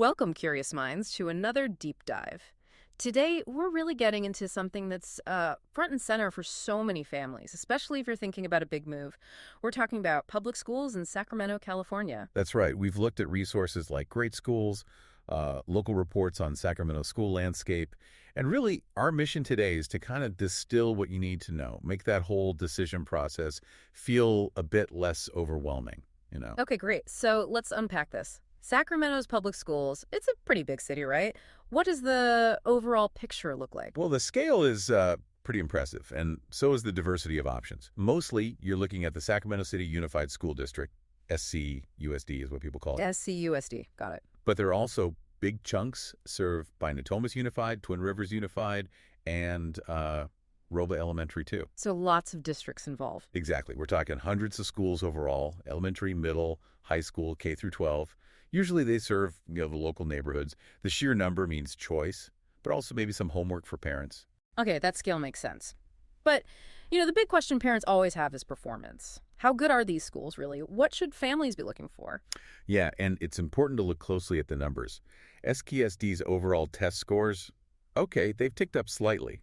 Welcome, curious minds, to another deep dive. Today, we're really getting into something that's front and center for so many families, especially if you're thinking about a big move. We're talking about public schools in Sacramento, California. That's right. We've looked at resources like great schools, local reports on Sacramento school landscape, and really our mission today is to kind of distill what you need to know, make that whole decision process feel a bit less overwhelming. Okay, great. So let's unpack this. Sacramento's public schools, it's a pretty big city, right? What does the overall picture look like? Well, the scale is pretty impressive, and so is the diversity of options. Mostly, you're looking at the Sacramento City Unified School District, SCUSD is what people call it. SCUSD, got it. But there are also big chunks served by Natomas Unified, Twin Rivers Unified, and Roba Elementary, too. So lots of districts involved. Exactly. We're talking hundreds of schools overall, elementary, middle, high school, K through 12. Usually they serve, the local neighborhoods. The sheer number means choice, but also maybe some homework for parents. Okay, that scale makes sense. But, the big question parents always have is performance. How good are these schools, really? What should families be looking for? Yeah, and it's important to look closely at the numbers. SKSD's overall test scores, okay, they've ticked up slightly,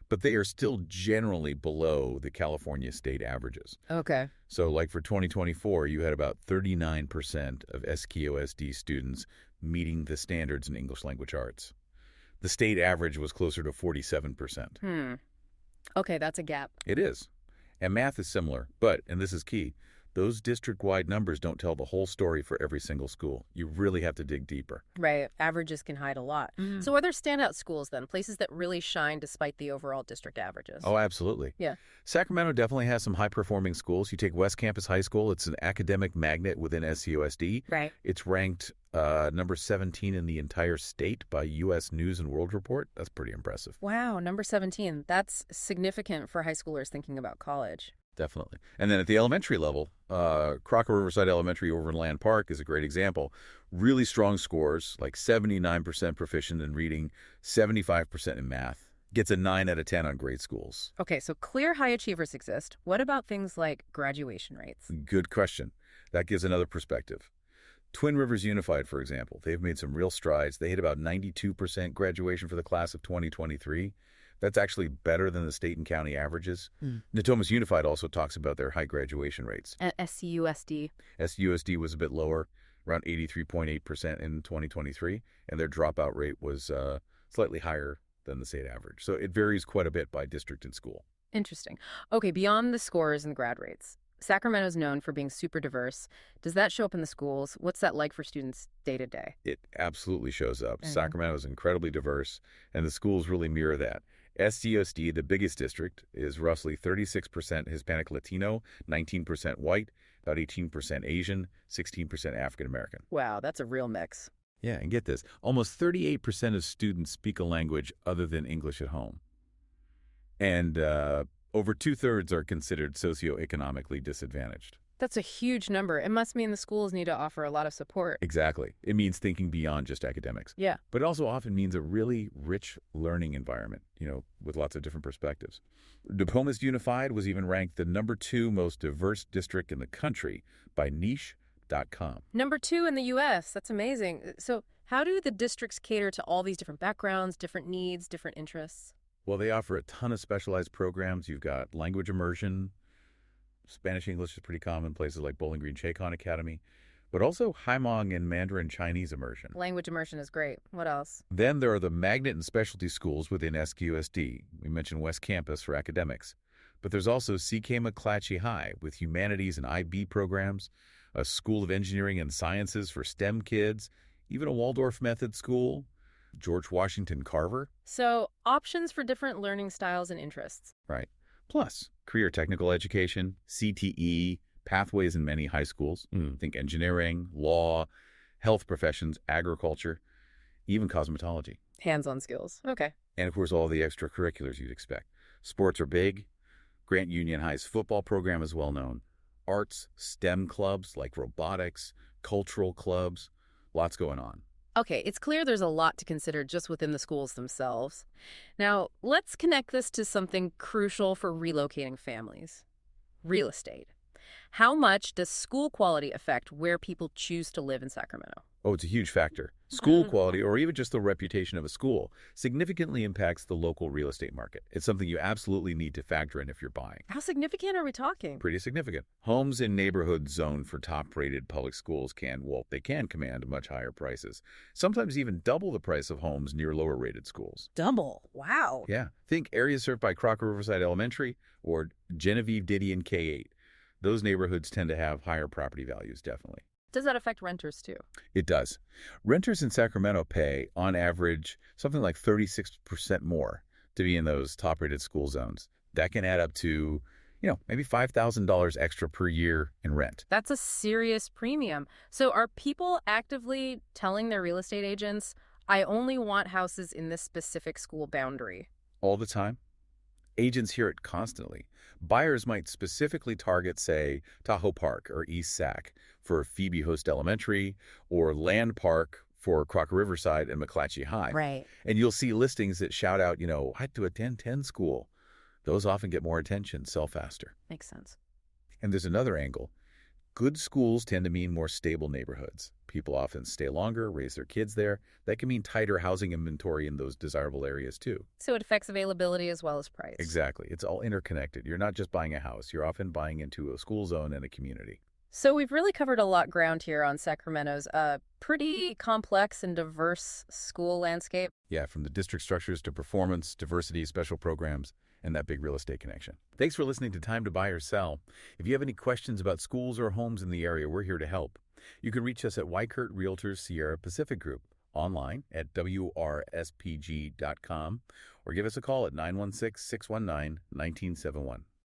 but they are still generally below the California state averages. Okay. So like for 2024, you had about 39% of SKUSD students meeting the standards in English language arts. The state average was closer to 47%. Okay, that's a gap. It is. And math is similar, but, and this is key, those district-wide numbers don't tell the whole story for every single school. You really have to dig deeper. Right. Averages can hide a lot. So are there standout schools then, places that really shine despite the overall district averages? Oh, absolutely. Yeah. Sacramento definitely has some high-performing schools. You take West Campus High School. It's an academic magnet within SCUSD. Right. It's ranked number 17 in the entire state by U.S. News and World Report. That's pretty impressive. Wow, number 17. That's significant for high schoolers thinking about college. Definitely. And then at the elementary level, Crocker Riverside Elementary over in Land Park is a great example. Really strong scores, like 79% proficient in reading, 75% in math. Gets a 9 out of 10 on grade schools. Okay, so clear high achievers exist. What about things like graduation rates? Good question. That gives another perspective. Twin Rivers Unified, for example, they've made some real strides. They hit about 92% graduation for the class of 2023. That's actually better than the state and county averages. Natomas Unified also talks about their high graduation rates. At SCUSD? SCUSD was a bit lower, around 83.8% in 2023, and their dropout rate was slightly higher than the state average. So it varies quite a bit by district and school. Interesting. Okay, beyond the scores and the grad rates, Sacramento's known for being super diverse. Does that show up in the schools? What's that like for students day to day? It absolutely shows up. Sacramento is incredibly diverse, and the schools really mirror that. SCUSD, the biggest district, is roughly 36% Hispanic Latino, 19% white, about 18% Asian, 16% African American. Wow, that's a real mix. Yeah, and get this, almost 38% of students speak a language other than English at home. And over two-thirds are considered socioeconomically disadvantaged. That's a huge number. It must mean the schools need to offer a lot of support. Exactly. It means thinking beyond just academics. Yeah. But it also often means a really rich learning environment, with lots of different perspectives. Natomas Unified was even ranked the number 2 most diverse district in the country by niche.com. Number 2 in the U.S. That's amazing. So how do the districts cater to all these different backgrounds, different needs, different interests? Well, they offer a ton of specialized programs. You've got language immersion. Spanish English is pretty common in places like Bowling Green Chaycon Academy, but also Haimong and Mandarin Chinese immersion. Language immersion is great. What else? Then there are the magnet and specialty schools within SQSD. We mentioned West Campus for academics, but there's also C.K. McClatchy High with humanities and IB programs, a School of Engineering and Sciences for STEM kids, even a Waldorf method school, George Washington Carver. So options for different learning styles and interests. Right. Plus, career technical education, CTE, pathways in many high schools. Think engineering, law, health professions, agriculture, even cosmetology. Hands-on skills. Okay. And, of course, all the extracurriculars you'd expect. Sports are big. Grant Union High's football program is well known. Arts, STEM clubs like robotics, cultural clubs, lots going on. Okay, it's clear there's a lot to consider just within the schools themselves. Now, let's connect this to something crucial for relocating families. Real estate. How much does school quality affect where people choose to live in Sacramento? Oh, it's a huge factor. School quality, or even just the reputation of a school, significantly impacts the local real estate market. It's something you absolutely need to factor in if you're buying. How significant are we talking? Pretty significant. Homes in neighborhoods zoned for top-rated public schools they can command much higher prices, sometimes even double the price of homes near lower-rated schools. Double. Wow. Yeah, think areas served by Crocker Riverside Elementary or Genevieve Didion K-8. Those neighborhoods tend to have higher property values, definitely. Does that affect renters too? It does. Renters in Sacramento pay, on average, something like 36% more to be in those top-rated school zones. That can add up to, maybe $5,000 extra per year in rent. That's a serious premium. So are people actively telling their real estate agents, I only want houses in this specific school boundary? All the time. Agents hear it constantly. Buyers might specifically target, say, Tahoe Park or East Sac for Phoebe Host Elementary, or Land Park for Crocker Riverside and McClatchy High. Right. And you'll see listings that shout out, I had to attend 10 school. Those often get more attention, sell faster. Makes sense. And there's another angle. Good schools tend to mean more stable neighborhoods. People often stay longer, raise their kids there. That can mean tighter housing inventory in those desirable areas, too. So it affects availability as well as price. Exactly. It's all interconnected. You're not just buying a house. You're often buying into a school zone and a community. So we've really covered a lot of ground here on Sacramento's pretty complex and diverse school landscape. Yeah, from the district structures to performance, diversity, special programs, and that big real estate connection. Thanks for listening to Time to Buy or Sell. If you have any questions about schools or homes in the area, we're here to help. You can reach us at Weichert Realtors Sierra Pacific Group, online at wrspg.com, or give us a call at 916-619-1971.